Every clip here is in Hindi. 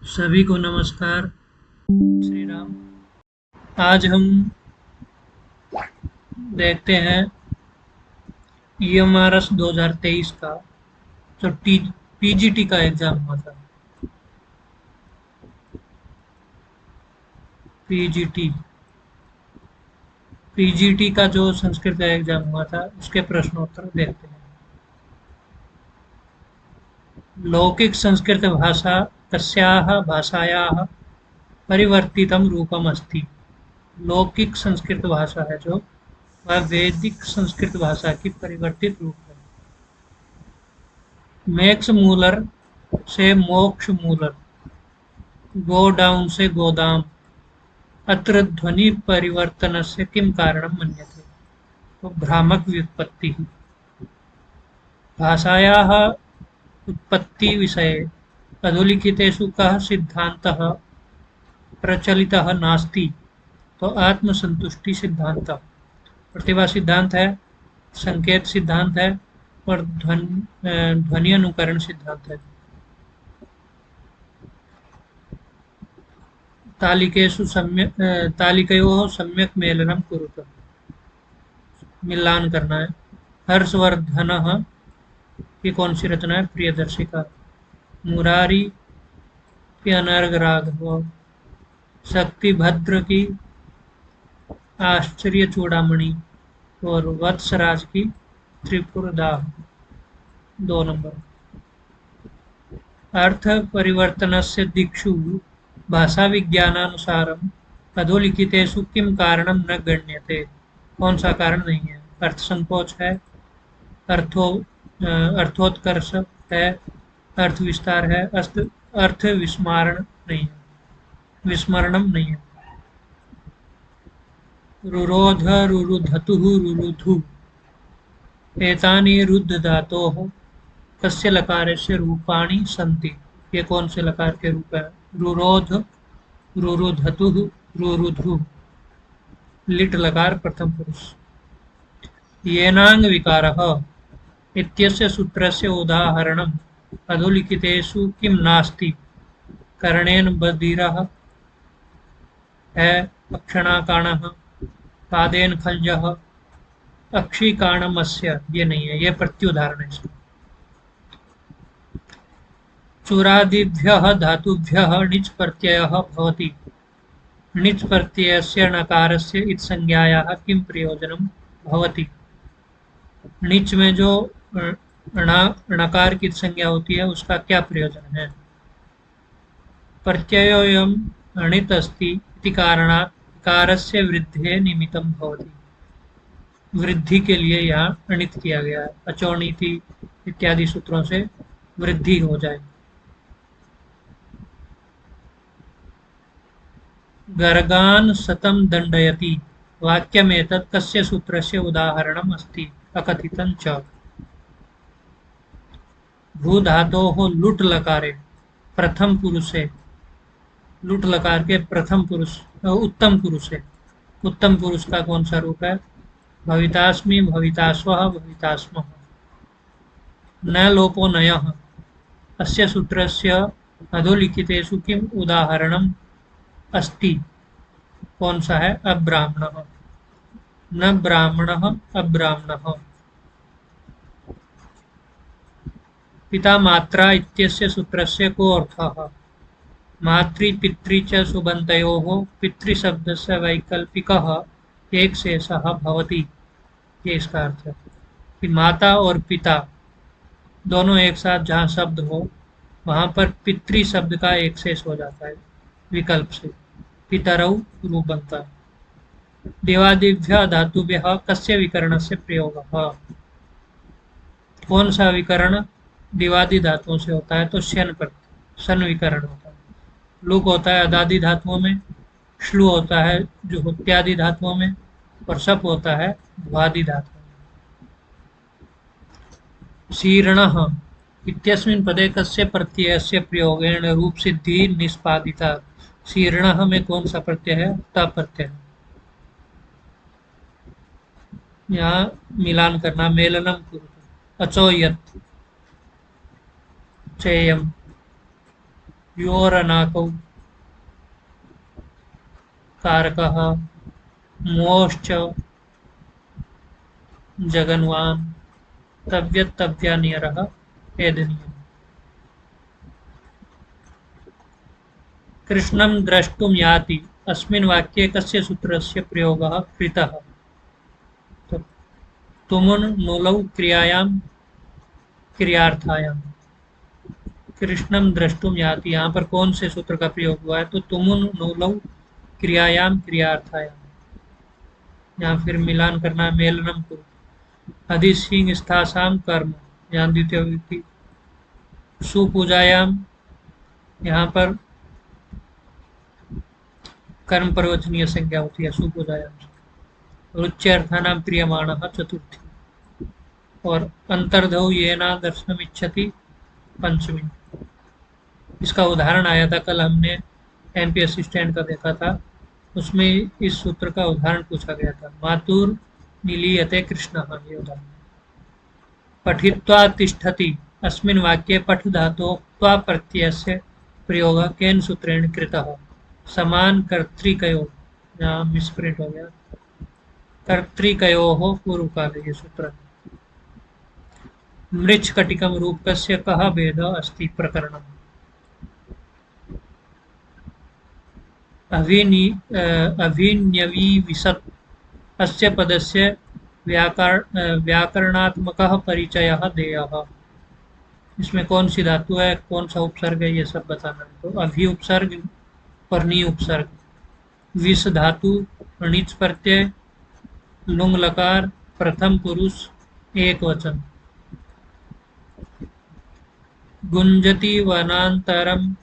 सभी को नमस्कार। श्री राम। आज हम देखते हैं ईएमआरएस 2023 का जो पीजीटी का एग्जाम हुआ था। पीजीटी पीजीटी का जो संस्कृत का एग्जाम हुआ था उसके प्रश्नोत्तर देखते हैं। लौकिक संस्कृत भाषा कस्याः भाषायाः परिवर्तितं रूपम् अस्ति। लौकिक संस्कृत भाषा है जो वह वैदिक संस्कृत भाषा की परिवर्तित रूप है। मैक्स मूलर से मोक्ष मूलर, गो डाउन से गोदाम, अत्र ध्वनि परिवर्तनस्य किं कारणं मन्यते। तो भ्रामक व्युत्पत्तिः। भाषायाः उत्पत्तिविषये अधोलिखितेषु कः सिद्धान्तः प्रचलितः नास्ति। तो आत्मसंतुष्टि सिद्धांत, प्रतिभा सिद्धांत है, संकेत सिद्धांत है और ध्वनि अनुकरण सिद्धांत है। तालिकयोः सम्यक् मेलनं कुरुत, मिलान करना है। हर्षवर्धनः की कौन सी रचना है? प्रियदर्शिका। मुरारी की अनर्घ राघव, शक्तिभद्र की आश्चर्य चूड़ामणि और वत्सराज की त्रिपुरदाह। 2 नंबर। अर्थ परिवर्तनस्य दिक्षु भाषाविज्ञानानुसारम् अधोलिखितेषु किं कारणं न गण्यते। कौन सा कारण नहीं है? अर्थ संकोच है, अर्थो अर्थोत्कर्ष है, अर्थ विस्तार है, अर्थ विस्मारण नहीं है, विस्मरणम नहीं है। रुरोध रुरुधतुः रुरुधु, एतानि रुद्ध धातोः कस्य लकारस्य रूपाणि सन्ति। ये कौन से लकार के रूप है? रुरोध, रुरुधतुः, रुरुधु। लिट लकार प्रथम पुरुष। येनांग विकारः इत्यस्य सूत्रस्य उदाहरणम् अधोलिखितेषु किं नास्ति। कर्णेन बधिरः है, अक्षणाकाणः, पादेन खंजः, अक्षिकाणमस्य। ये नहीं है, ये प्रत्युदाहरण है। चूरादिभ्यः धातुभ्यः णिच् प्रत्ययः भवति। णिच् प्रत्ययस्य नकारस्य इत्संज्ञायाः किं प्रयोजनं भवति। णिच् में जो णकार की संज्ञा होती है उसका क्या प्रयोजन है? प्रत्ययोऽयं णित् अस्ति इति कारणात् इकारस्य वृद्धेः निमित्तं भवति। वृद्धि के लिए यहाँ णित् किया गया है। अचोणीति इत्यादि सूत्रों से वृद्धि हो जाए। गर्गान् शतं दण्डयति वाक्यमेतत् कस्य सूत्रस्य उदाहरणम् अस्ति। अकथितं च। भू धातोः लुट् लकारे प्रथम पुरुषे, लुट लकार के प्रथम पुरुष उत्तम पुरुष है। उत्तम पुरुष का कौन सा रूप है? भवितास्मि, भवितास्वः, भवितास्मः। न लोपो नयः अस्य सूत्रस्य अधोलिखितेषु किम् उदाहरणम् अस्ति। कौन सा है? अब्राह्मणः। न ब्राह्मणः, अब्राह्मणः। पिता मात्रा इत्यस्य सूत्रस्य को अर्थः। मातृ पितृ च सुबन्तयोः पितृशब्दस्य वैकल्पिकः एक शेषः भवति। ये इसका अर्थ है कि माता और पिता दोनों एक साथ जहाँ शब्द हो वहाँ पर पितृ शब्द का एक शेष हो जाता है विकल्प से, पितरौ रूप बनता है। देवादिभ्यः धातुभ्यः कस्य विकरणस्य प्रयोगः। कौन सा विकरण दिवादि धातुओं से होता है? तो शन पर सन विकरण होता है। लुक होता है अदादि धातुओं में, श्लू होता है जो हुत्यादि धातुओं में, और सप होता है भ्वादि धातुओं में। शीर्णः इत्यस्मिन् पदे कस्य प्रत्ययस्य प्रयोगेण रूप सिद्धि निष्पादिता। शीर्णः में कौन सा प्रत्यय है? ता प्रत्यय। यहाँ मिलान करना, मेलनम कुरुते। अचोयत, चेयम। योरनाकौ कारकः मोश्च जगन्वान् तव्यतव्यानियरः एदनीयम्। कृष्णं द्रष्टुं याति अस्मिन् वाक्ये कस्य सूत्रस्य प्रयोगः कृतः? तो तुमुन् नुलौ क्रियायां क्रियार्थायां। कृष्णम द्रष्टुम याति, यहाँ पर कौन से सूत्र का प्रयोग हुआ है? तो तुमुन नुलौ क्रियायाम क्रियार्थायाम। यहाँ फिर मिलान करना है, मेलनम कुरु। अधिसिंह स्थासाम कर्म, यहाँ द्वितीय विभक्ति। सुपूजायाम, यहाँ पर कर्म प्रवचनीय संज्ञा होती है सुपूजायाम। रुच्यर्थानाम क्रियमाणः चतुर्थी। और अंतर्धौ येना दर्शनम इच्छति पंचमी। इसका उदाहरण आया था, कल हमने एमपी असिस्टेंट का देखा था, उसमें इस सूत्र का उदाहरण पूछा गया था। मातुर निलीयते कृष्ण, ये उदाहरण। पठित्वा तिष्ठति अस्मिन् वाक्ये पठ धातोः त्वा प्रत्ययस्य प्रयोगः केन सूत्रेण कृतः? समान कर्तृकयोः, यहाँ मिसप्रिंट हो गया, कर्तृकयोः पूर्वकाले ये सूत्र। मृच्छकटिकं रूपकस्य कः भेदः अस्ति प्रकरणम्? अभिन्यविसत् अस्य पदस्य व्याकरणात्मकः परिचयः देयः। इसमें कौन सी धातु है, कौन सा उपसर्ग है, ये सब बताना है। तो अभि उपसर्ग और नी उपसर्ग। विस धातु, णिच प्रत्यय, लुंग लकार, प्रथम पुरुष, एक वचन। गुंजति वनांतरम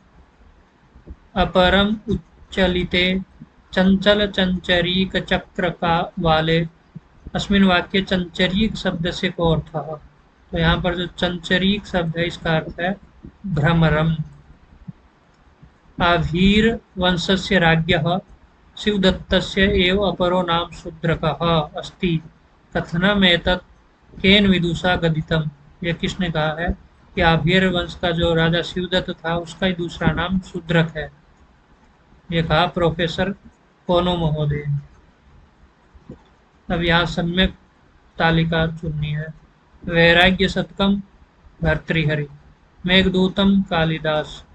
अपरम उच्चलिते चंचल चंचरीक चक्र का वाले। अस्मिन् वाक्य चंचरीक शब्द से को अर्थ है? तो यहाँ पर जो चंचरीक शब्द है इसका अर्थ है भ्रमरम। आभीर वंशस्य राज्ञः शिवदत्तस्य एव अपरो नाम शूद्रकः अस्ति कथनमेतत् केन विदुषा गदितम्। यह किसने कहा है कि आभीर वंश का जो राजा शिवदत्त था उसका ही दूसरा नाम शूद्रक है? ये कहा प्रोफेसर कोनो महोदय। अब यहाँ सम्यक तालिका चुननी है। वैराग्य शतकम भर्तृहरि, मेघदूतम कालिदास,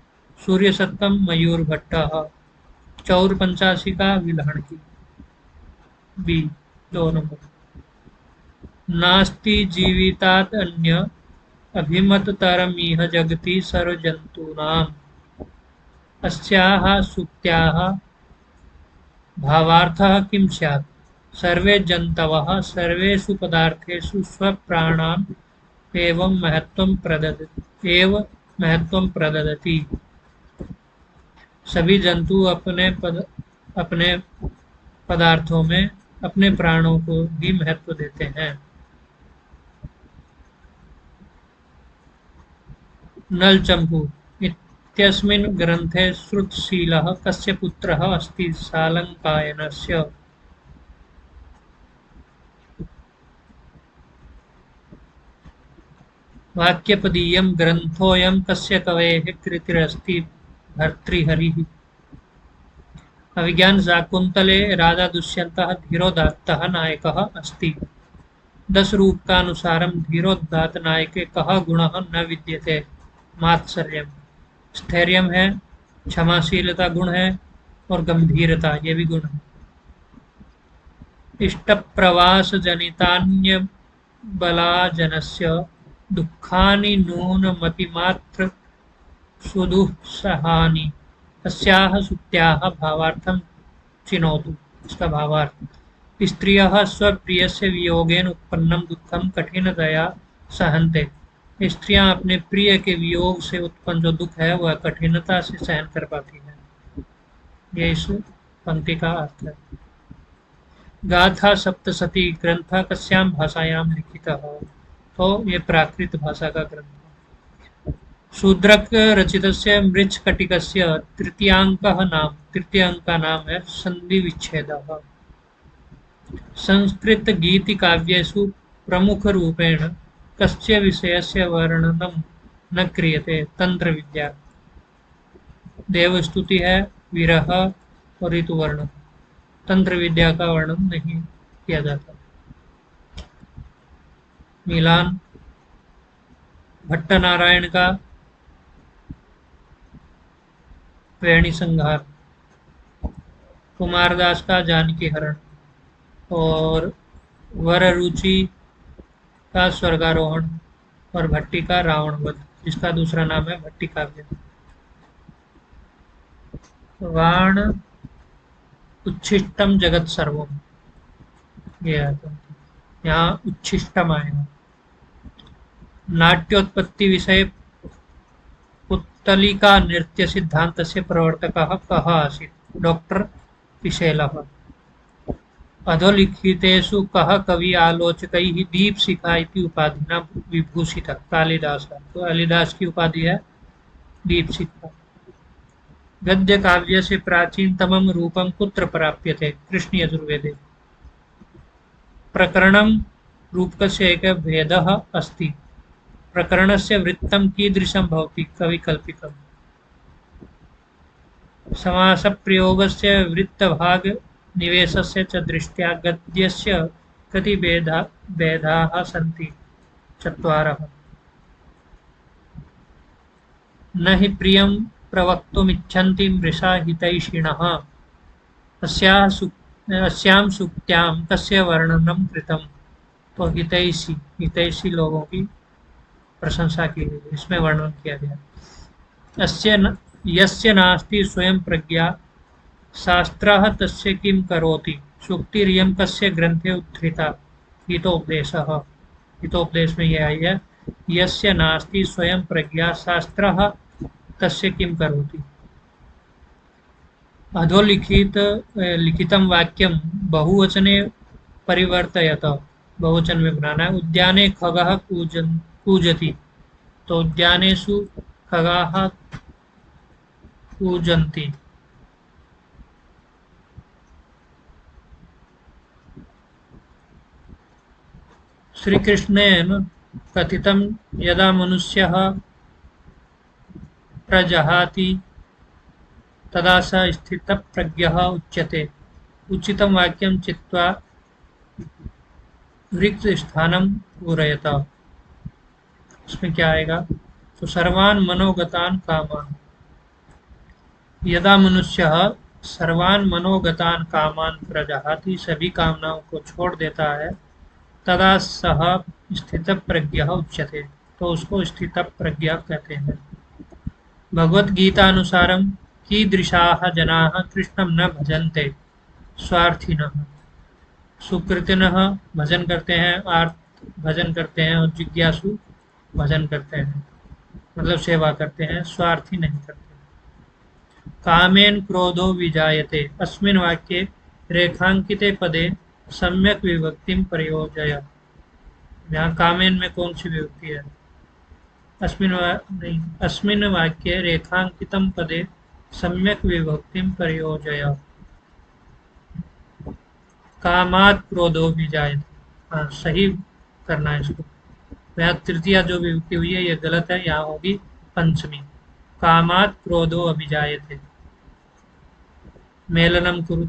सूर्य शतकम मयूर भट्ट, चौर पंचाशिका विलहण की। B 2 number. नास्ति जीवितात् अन्य अभिमततरमिह जगति सर्वजन्तूनाम्। अस्याः सूक्त्याः भावार्थः किं स्यात्? सर्वे जन्तवः सर्वेषु पदार्थेषु स्वप्राणान् एव महत्त्वं प्रददति। सभी जंतु अपने पदार्थों में अपने प्राणों को भी महत्व देते हैं। नलचंपू इत्यस्मिन् ग्रन्थे श्रुतशीलः कस्य पुत्रः अस्ति? सालङ्कायनस्य। वाक्यपदीयं ग्रन्थोऽयं कस्य कवेः कृतिरस्ति? भर्तृहरिः। अभिज्ञान शाकुंतले राजा दुष्यंतः धीरोदात्तः नायकः अस्ति। 10 रूप का अनुसारम धीरोदात्त नायके कः गुणः न विद्यते? मात्सर्यम। स्थैर्यम है, क्षमाशीलता गुण है, और गंभीरता ये भी गुण है। इष्टप्रवास जनितान्य बलाजनस्य दुःखानि नूनमतिमात्र सुदुःसहानि। अस्याः सूक्त्याः भावार्थं चिनोतु। इसका भावार्थ। स्त्रियः स्वप्रियस्य वियोगेन उत्पन्नं दुःखं कठिनतया सहन्ते। स्त्रियां अपने प्रिय के वियोग से उत्पन्न जो दुख है वह कठिनता से सहन कर पाती है। यह इस पंक्ति का अर्थ है। गाथा सप्तशती ग्रंथ कस्यां भाषायां लिखितः? तो ये प्राकृत भाषा का ग्रंथ है। शूद्रक रचितस्य मृच्छकटिकस्य तृतीयाङ्कः नाम, तृतीय अंक का नाम है संधि विच्छेदः। संस्कृत गीति काव्येषु प्रमुख रूपेण कस्य विषयस्य वर्णनं न क्रियते? तंत्र विद्या। देवस्तुति है, विरह और ऋतुवर्ण। तंत्र विद्या का वर्णन नहीं किया जाता। मिलान भट्टनारायण का वेणी संहार, कुमारदास का जानकी हरण और वररुचि का स्वर्गारोहण और भट्टी का रावण वध, जिसका दूसरा नाम है भट्टी काव्य। वाण उच्छिष्टम जगत सर्वम, ये आता यहाँ उच्छिष्टम आएगा। नाट्योत्पत्ति विषय पुत्तलिका नृत्य सिद्धांत से प्रवर्तक कः आसीत्? डॉक्टर पिशेलः। अधोलिखितेषु कः कवि आलोचकैः दीपशिखा इति उपाधिना विभूषितः? कालिदासः। तो कालिदास की उपाधि है दीपशिखा। गद्य काव्य से प्राचीनतमं रूपं कुत्र प्राप्यते? कृष्ण यजुर्वेदे। प्रकरणं रूपकस्य एकः भेदः अस्ति। प्रकरणस्य वृत्तं कीदृशं भवति? कविकल्पितम्। समासप्रयोगस्य वृत्तभाग निवेशस्य च दृष्ट्या गद्यस्य कति भेदाः सन्ति? चत्वारः। न हि प्रियं प्रवक्तुमिच्छन्ति मृषा हितैषिणः, अस्यां सूक्त्यां कस्य वर्णनं कृतं? तो हितैषी लोगों की प्रशंसा की गई, इसमें वर्णन किया गया। यस्य नास्ति स्वयं प्रज्ञा शास्त्रः तस्य किं करोति? सूक्तिरियं कस्य ग्रंथे उद्धृता? हितोपदेशः। हितोपदेश में यह आई है, यस्य नास्ति स्वयं प्रज्ञा शास्त्रः तस्य किं करोति। लिखितं वाक्यं बहुवचने परिवर्तयत, बहुवचन में बनाना है। उद्याने खगः कूजति, तो उद्यानेषु खगाः कूजन्ति। श्रीकृष्णेन कथितं यदा मनुष्यः प्रजहाति तदा स स्थितप्रज्ञः उच्यते। उचितं वाक्यं चित्वा रिक्त स्थानं पूरयत। इसमें क्या आएगा? तो सर्वान् मनोगतान् कामान्, यदा मनुष्यः सर्वान् मनोगतान् कामान् प्रजहाति, सभी कामनाओं को छोड़ देता है, तदा सह स्थितप्रज्ञः उच्यते, तो उसको स्थितप्रज्ञ कहते हैं। भगवत गीतानुसारं कीदृशाः जनाः कृष्णं न भजन्ते? स्वार्थिनः। सुकृतिनः भजन करते हैं, आर्त भजन करते हैं और जिज्ञासु भजन करते हैं, मतलब सेवा करते हैं, स्वार्थी नहीं करते। कामेन क्रोधो विजायते, अस्मिन् वाक्ये रेखांकिते पदे सम्यक विभक्तिं प्रयोजय। यहाँ कामेन में कौन सी विभक्ति है? अस्मिन् वाक्ये रेखांकितं पदे सम्यक विभक्तिं प्रयोजय। कामात् क्रोधो विजायते, हाँ सही करना है इसको। यहाँ तृतीया जो विभक्ति हुई है ये गलत है, यहाँ होगी पंचमी। कामात् क्रोधो अभिजायते। मेलनं कुरु,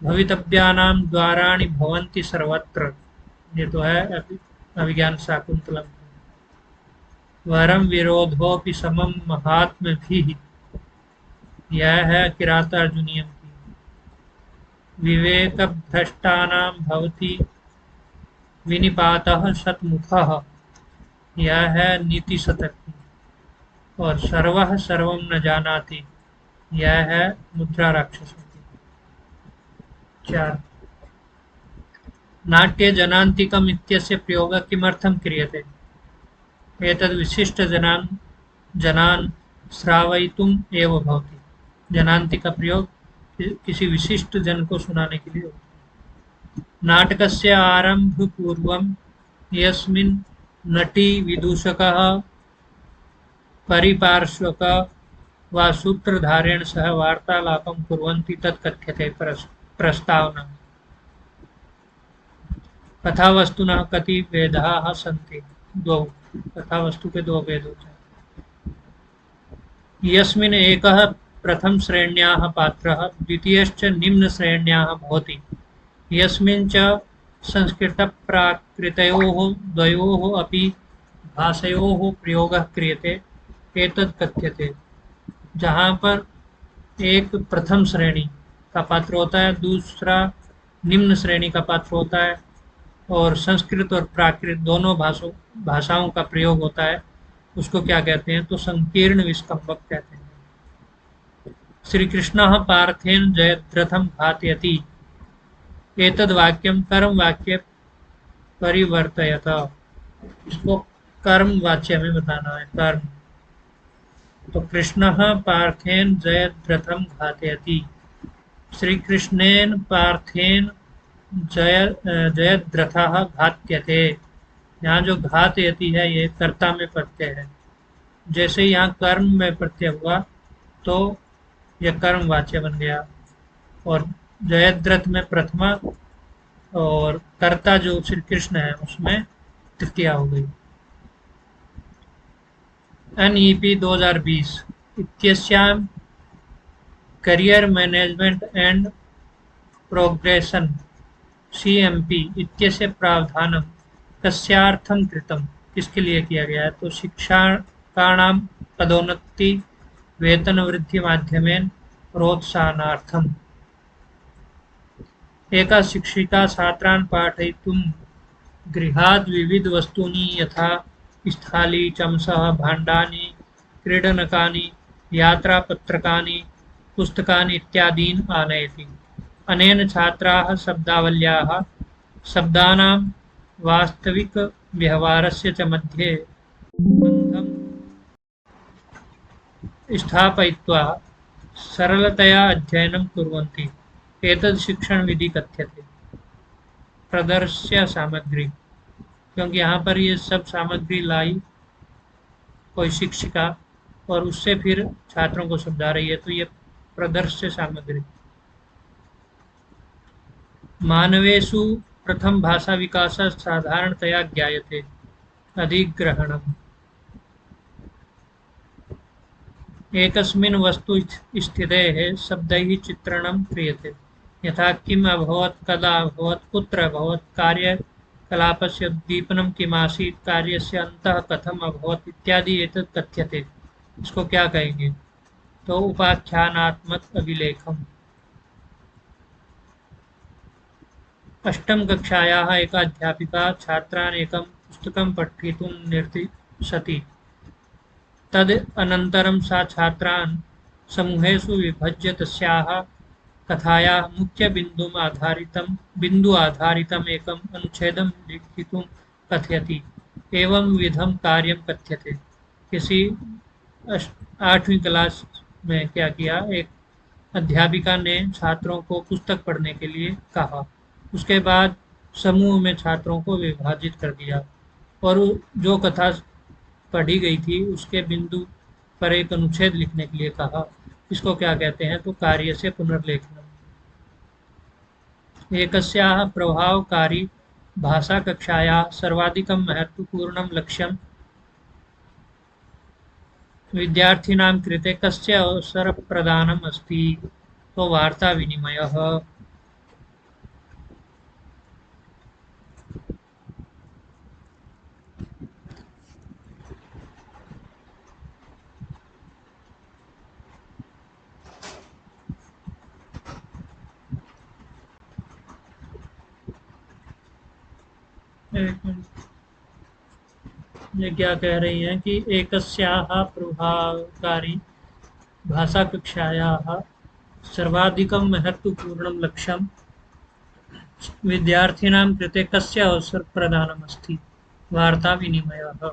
भवितव्यानां द्वाराणि भवन्ति सर्वत्र, ये तो है अभिज्ञान शाकुंतलम। वरम विरोधोपि समम महात्मभिः, यह है किरातार्जुनीयम की। विवेकभ्रष्टानां भवति विनिपातः शतमुखः, यह है नीति शतक की। और सर्वः सर्वं न जानाति, यह है मुद्रा राक्षसों की। 4 नाट्ये जनान्तिकम् इत्यस्य प्रयोगः किमर्थं क्रियते? एतद् विशिष्ट जनान् श्रावयितुम् एव भवति। जनान्ति का प्रयोग किसी विशिष्ट जन को सुनाने के लिए होता है। नाटकस्य आरंभ पूर्वं यस्मिन् नटी विदूषकः परिपार्श्वकः वा सूत्रधारेण सह वार्तालापं कुर्वन्ति तत् कथ्यते प्रस्तावना। कथावस्तुनः कति भेदाः सन्ति? 2। कथावस्तु के 2 भेद होते हैं। यस्मिन् एकः प्रथमश्रेण्याः पात्रः द्वितीयश्च निम्नश्रेण्याः भवति यस्मिन् च संस्कृतप्राकृतयोः द्वयोः अपि भाषयोः प्रयोगः क्रियते एतत् कथ्यते। जहाँ पर एक प्रथम श्रेणी का पात्र होता है, दूसरा निम्न श्रेणी का पात्र होता है और संस्कृत और प्राकृत दोनों भाषाओं का प्रयोग होता है, उसको क्या कहते हैं? तो संकीर्ण विस्कंभक कहते हैं। श्री कृष्ण पार्थेन जयद्रथम घातयति एतद वाक्यम कर्म वाक्य परिवर्तयत। इसको कर्म वाच्य में बताना है, कर्म। तो कृष्ण पार्थेन जयद्रथम घातयति, श्री कृष्णेन पार्थेन जयद्रथः घात्यते। यहाँ जो घातयति है ये कर्ता में प्रत्यय है। जैसे यहाँ कर्म में प्रत्यय हुआ तो यह कर्म वाच्य बन गया और जयद्रथ में प्रथमा और कर्ता जो श्री कृष्ण है उसमें तृतीया हो गई। NEP 2020 इत्यस्यां career management and progression CMP इत्यस्य प्रावधानम कस्यार्थं कृतम, किसके लिए किया गया है? तो शिक्षकाणां पदोन्नति वेतन वृद्धि माध्यमेन प्रोत्साहनार्थम। एका शिक्षिका छात्रान् पाठयितुं गृहात् विविध वस्तूनि यथा स्थाली, चमसः, भाण्डानि, क्रीडनकानि, यात्रापत्रकानि, पुस्तकानि इत्यादीन् आनयति। अनेन छात्राः शब्दावल्याः शब्दानां वास्तविकव्यवहारस्य च मध्ये बन्धं स्थापयित्वा सरलतया अध्ययनं कुर्वन्ति। एतद् शिक्षणविधि कथ्यते। प्रदर्श्य सामग्री, क्योंकि यहाँ पर ये सब सामग्री लाई कोई शिक्षिका और उससे फिर छात्रों को समझा रही है, तो ये प्रदर्श्य सामग्री। मानवेषु प्रथम भाषा विकास साधारणतया ज्ञायते अधिग्रहणम्। एकस्मिन् वस्तु स्थितेः शब्दैः चित्रणं क्रियते, यथा किम् अभवत्, कदा अभवत्, कुत्र अभवत्, कार्यकलापस्य उद्दीपनं किमासीत्, कार्यस्य अन्तः कथम् अभवत् इत्यादि एतत् कथ्यते। इसको क्या कहेंगे? तो उपाख्यानात्मक अभिलेखम्। अष्टम कक्षायाः एका अध्यापिका छात्रान् एकं पुस्तकं पठितुं निर्दिशति। तद् अनन्तरं सा छात्रान् समूहेषु विभज्य तस्याः कथायाः बिन्दु आधारितम् एकम् अनुच्छेदं लिखितुं कथयति। एवं विधं कार्यं कथ्यते। किसी 8वीं क्लास में क्या किया, एक अध्यापिका ने छात्रों को पुस्तक पढ़ने के लिए कहा। उसके बाद समूह में छात्रों को विभाजित कर दिया और जो कथा पढ़ी गई थी उसके बिंदु पर एक अनुच्छेद लिखने के लिए कहा। इसको क्या कहते हैं? तो कार्य से पुनर्लेखनम्। एकस्याः प्रभावकारी भाषाकक्षायाः सर्वाधिकं महत्त्वपूर्णं लक्ष्यं विद्यार्थिनां कृते कस्य अवसरप्रदानम् अस्ति? तो वार्ताविनिमयः। एक मिनट, ये क्या कह रही हैं कि एकस्याः प्रभावकारी भाषाकक्षायाः सर्वाधिकं महत्त्वपूर्णं लक्ष्यं विद्यार्थिनां कृते कस्य अवसरप्रदानमस्ति? वार्ताविनिमयः।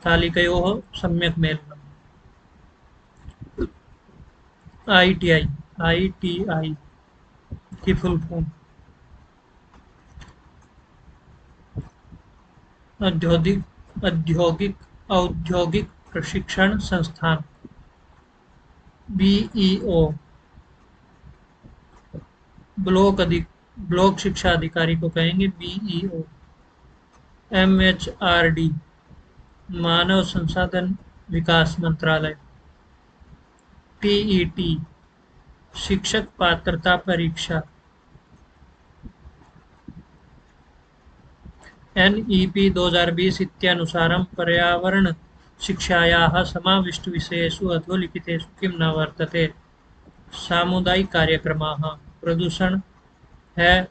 तालिकयोः सम्यक् मेलनम्। ITI की फुल फॉर्म औद्योगिक प्रशिक्षण संस्थान, BEO। ब्लॉक शिक्षा अधिकारी को कहेंगे BEO। MHRD मानव संसाधन विकास मंत्रालय, TET शिक्षक पात्रता परीक्षा, NEP 2020 इत्यानुसारं पर्यावरण शिक्षायाः समाविष्टविषयेषु अधोलिखितेषु किं न वर्तते? सामुदायिक कार्यक्रमाः, प्रदूषण है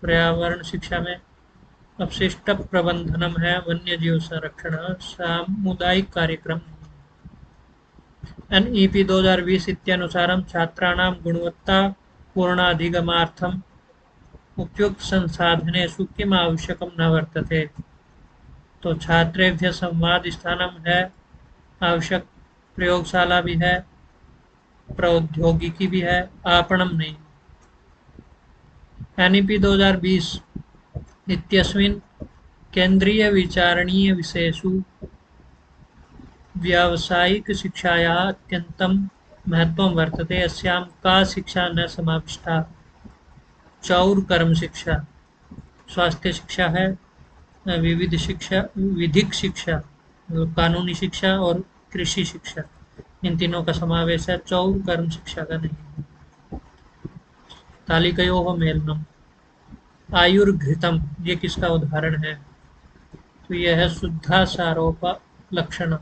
पर्यावरण शिक्षा में, अपशिष्ट प्रबंधनम है, वन्य जीव संरक्षण, सामुदायिक कार्यक्रम। NEP 2020 इत्यानुसारं छात्राणां गुणवत्तापूर्णाधिगमार्थम् उपयुक्त संसाधनेषु किम् आवश्यकं न वर्तते? तो छात्रेभ्यः संवाद स्थानम है आवश्यक, प्रयोगशाला भी है, प्रौद्योगिकी भी है, आपणम नहीं। NEP 2020 इत्यस्मिन् केंद्रीय विचारणीय विषयेषु व्यावसायिक शिक्षायाः अत्यन्तं महत्त्वं वर्तते। अस्यां का शिक्षा न समाविष्टा? चौर कर्म शिक्षा, स्वास्थ्य शिक्षा है, विविध शिक्षा, विधिक शिक्षा कानूनी शिक्षा और कृषि शिक्षा, इन तीनों का समावेश है, चौर कर्म शिक्षा का नहीं। तालिकयोः मेलनम, आयुर्घृतम ये किसका उदाहरण है? तो यह है शुद्धासारोप लक्षण।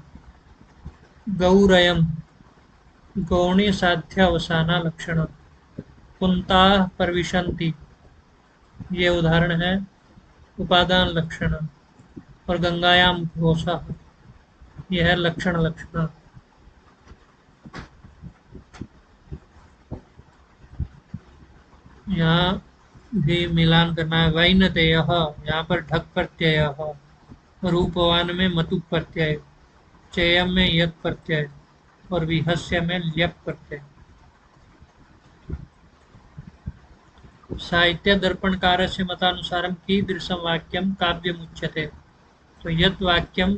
गौरयम गौणी साध्यावसाना लक्षण। कुंता परविशंति ये उदाहरण है उपादान लक्षण। और गंगायाम घोषा यह है लक्षण लक्षण। यहाँ भी मिलान करना है। वैनतेय यहाँ पर ढक प्रत्यय, रूपवान में मतु प्रत्यय, चेयम में यक प्रत्यय और विहस्य में ल्यप प्रत्यय। साहित्य दर्पणकारस्य मतानुसारं कीदृशं वाक्यं काव्यमुच्यते? तो यत् वाक्यं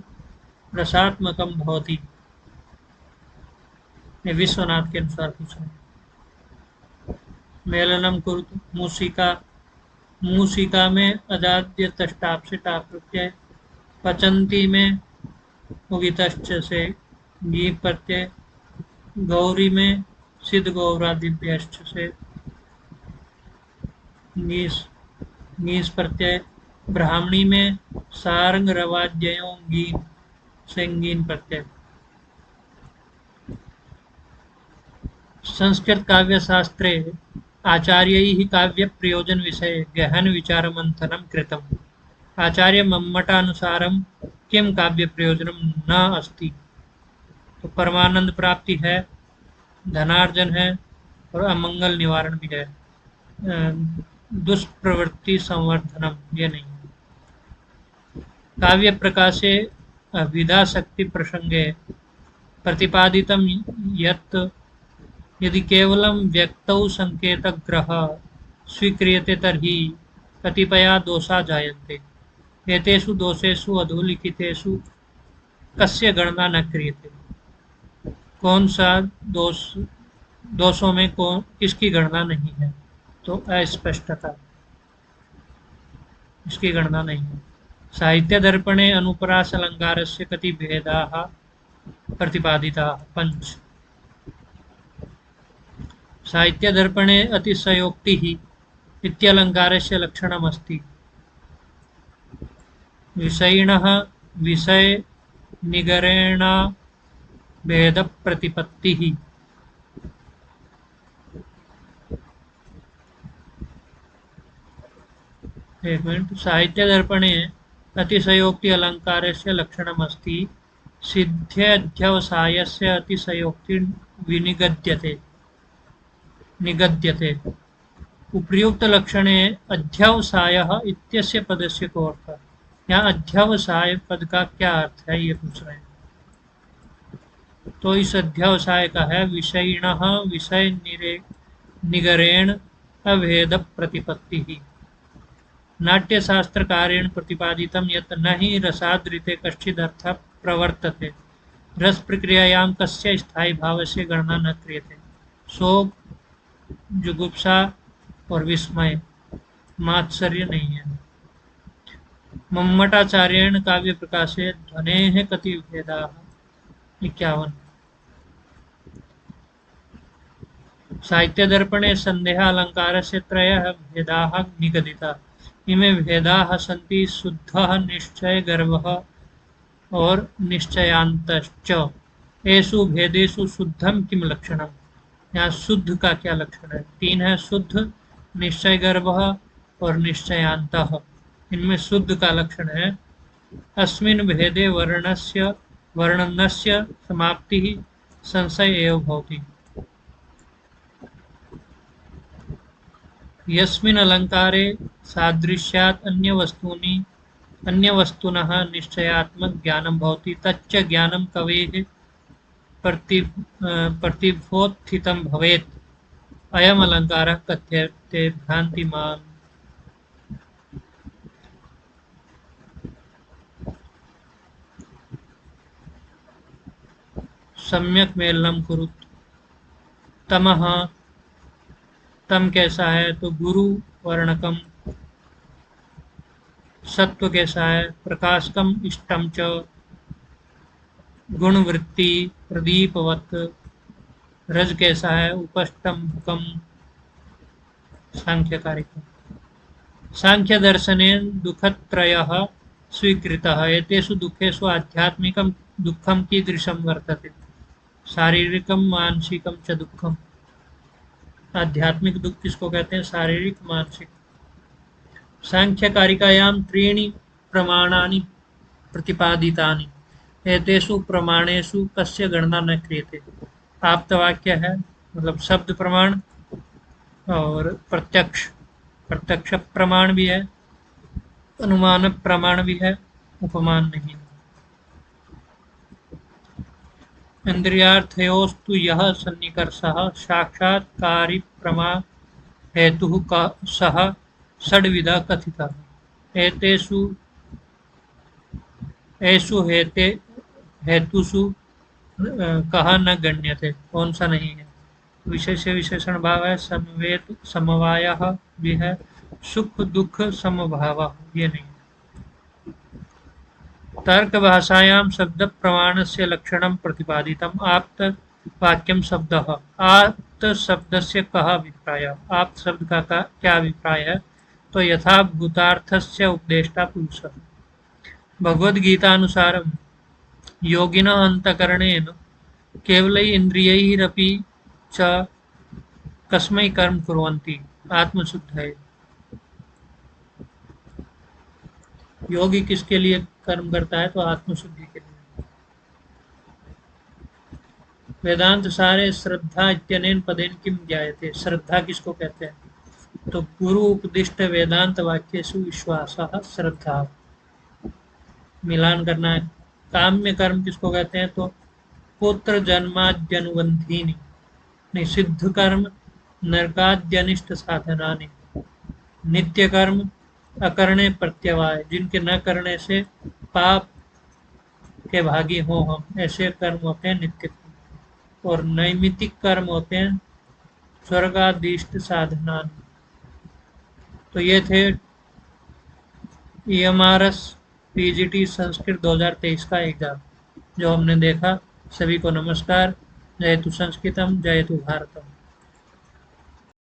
रसात्मकं भवति, ये विश्वनाथ के अनुसार पूछा है। मेलनम कुरुतु, मूसिका, मूसिका में अजाद्य तष्टाप से टाप प्रत्यय, पचंती में उगितश्च से गी प्रत्यय, गौरी में सिद्ध गौरादिभ्यश्च से गीस गीस प्रत्यय, ब्राह्मणी में सारंग रवाद्ययों गीन से गीन प्रत्यय। संस्कृत काव्य शास्त्रे आचार्यैः काव्य प्रयोजन विषये गहन विचारमंथनं कृतम्। आचार्य मम्मटानुसारं किं काव्य प्रयोजनं न अस्ति? तो परमानंद प्राप्ति है, धनार्जन है और अमंगल निवारण भी है। दुष्प्रवृत्ति संवर्धनम ये नहीं। काव्य प्रकाशे विधा शक्ति प्रसंगे प्रतिपादितं यत् यदि केवलं व्यक्तौ संकेतग्रह स्वीक्रियते तर्हि कतिपया दोषा जायन्ते। एतेषु दोषेषु अधोलिखितेषु कस्य गणना न क्रियते? कौन सा दोषों में किसकी गणना नहीं है? तो अस्पष्टता, इसकी गणना नहीं है। साहित्य दर्पणे अनुप्रास अलंकारस्य कति भेदाः प्रतिपादिताः? 5। साहित्य दर्पणे अतिशयोक्तिः इत्यलंकारस्य लक्षणमस्ति। विषयिणः विषय निगरेण भेद प्रतिपत्तिः। एक मिनट। साहित्य दर्पणे अतिशयोक्ति अलंकारस्य लक्षणमस्ति। सिद्ध्यध्यवसायस्य अतिशयोक्ति विनिगद्यते निगद्यते। उपर्युक्त लक्षणे अध्यवसायः इत्यस्य पदस्य को अर्थ? यहाँ अध्यवसाय पद का क्या अर्थ है ये पूछ रहे हैं। तो इस अध्यवसाय का है विषयिणः विषय निगरेण अभेद प्रतिपत्ति ही। नाट्यशास्त्रकारेण प्रतिपादितं यत् न हि रसादृते कश्चिदर्थः प्रवर्तते। रस प्रक्रियायां कस्य स्थायी भावस्य गणना न क्रियते। शोक, जुगुप्सा और विस्मय, मात्सर्य नहीं है। मम्मटाचार्येण काव्यप्रकाशे ध्वनेः कति भेदाः। 51। साहित्यदर्पणे सन्देहालङ्कारस्य त्रयः भेदाः निगदिताः। इमे भेदाः सन्ति शुद्धः, निश्चयगर्भः और निश्चयान्तश्च। एषु भेदेषु शुद्धं किम लक्षणम्। यहाँ शुद्ध का क्या लक्षण है। 3 है शुद्ध, निश्चयगर्भः और निश्चयांतः। इनमें शुद्ध का लक्षण है अस्मिन् भेदे वर्णनस्य समाप्तिः संशय एव भवति। यस्मिन् अलङ्कारे सादृश्यात् अन्यवस्तुनः निश्चयात्मक ज्ञानं भवति तच्च ज्ञानं कवेः प्रतिभोत्थितं भवेत्। अयम् अलङ्कारः कथ्यते भ्रान्तिमान्। सम्यक मेलनम कुरुत। तमः, तम कैसा है तो गुरु वर्णकम। सत्व कैसा है प्रकाशकम इष्टम च। गुणवृत्ति प्रदीपवत। रज कैसा है उपष्टम्भकम। सांख्यकारिका। सांख्य दर्शनेन दुःखत्रयः स्वीकृतः। एतेषु दुःखेषु आध्यात्मिकं दुःखं कीदृशं वर्तते। शारीरिकं मानसिकं च दुःखम्। आध्यात्मिक दुख किसको कहते हैं, शारीरिक मानसिक। सांख्यकारिकायां त्रीणि प्रमाणानि प्रतिपादितानि। एतेषु प्रमाणेषु कस्य गणना न क्रियते। आप्तवाक्य है मतलब शब्द प्रमाण और प्रत्यक्ष प्रत्यक्ष प्रमाण भी है, अनुमान प्रमाण भी है, उपमान नहीं। इंद्रियार्थयोस्तु यः सन्निकर्षः साक्षात्कारि प्रमा हेतुः सः षड्विधः कथितः। एषु हेतुषु कहा न गण्यते, कौन सा नहीं है। विशेष विशेषण भाव है, समवेत समवायः भी है, सुख दुख समभावः ये नहीं है। तर्क भाषायां शब्द प्रमाणस्य लक्षणं प्रतिपादितम्। आप्त वाक्यम शब्दः। आप्त शब्दस्य कः अभिप्रायः। आप्त शब्द का क्या अभिप्राय है तो यथा भूतार्थस्य उपदेष्टा पुरुषः। भगवद्गीतानुसारं योगिनः अन्तःकरणेन केवलै इन्द्रियैरपि च कस्मै कर्म कुर्वन्ति आत्मशुद्धये। योगी किसके लिए कर्म करता है तो आत्मशुद्धि के लिए। वेदांत सारे श्रद्धा इत्यनेन पदेन किम ज्ञायते। श्रद्धा किसको कहते हैं तो गुरु उपदिष्ट वेदांत वाक्येषु विश्वासः श्रद्धा। मिलान करना है। काम्य कर्म किसको कहते हैं तो पुत्र जन्माद्यनुबंधीनि। निषिद्ध कर्म नरकाद्यनिष्ट साधनानि। नित्य कर्म अकरणे प्रत्यवाय, जिनके न करने से पाप के भागी हो हम, ऐसे कर्म होते हैं नित्य कर्म। और नैमित्तिक कर्म होते हैं स्वर्गादिष्ट साधना। तो ये थे EMRS PGT संस्कृत 2023 का एग्जाम जो हमने देखा। सभी को नमस्कार। जयतु संस्कृतम जयतु भारतम।